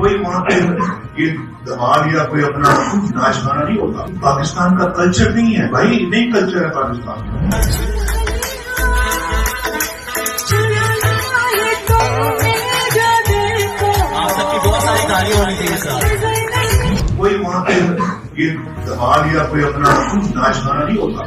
कोई वहाँ पे ये धमाल या कोई अपना नाच गाना नहीं होता। पाकिस्तान का कल्चर नहीं है भाई, नहीं कल्चर है पाकिस्तान का। कोई वहाँ पे ये धमाल या कोई अपना नाच गाना नहीं होता।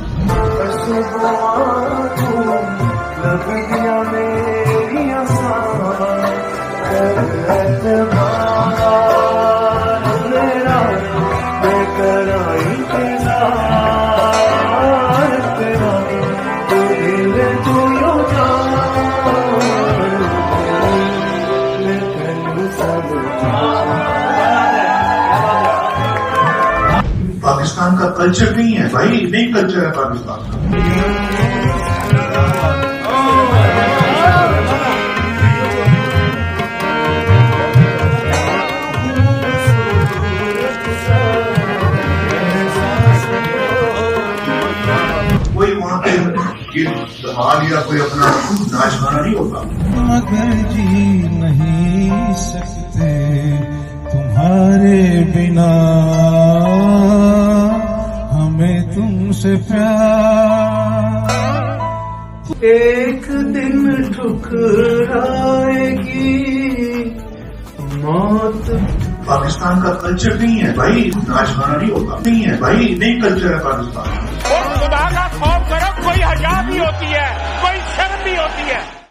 पाकिस्तान का कल्चर नहीं है भाई, नहीं कल्चर है पाकिस्तान का। कोई वहाँ पे ये धमाल या कोई अपना नाच गाना नहीं होता। मगर जी नहीं सकते तुम्हारे बिना, हमें तुमसे प्यार एक दिन ठुकराएगी मौत। पाकिस्तान का कल्चर नहीं है भाई, नाच गाना नहीं होता। नहीं है भाई, नहीं कल्चर है पाकिस्तान। और खुदा का खौफ करो, कोई हया भी होती है, कोई शर्म भी होती है।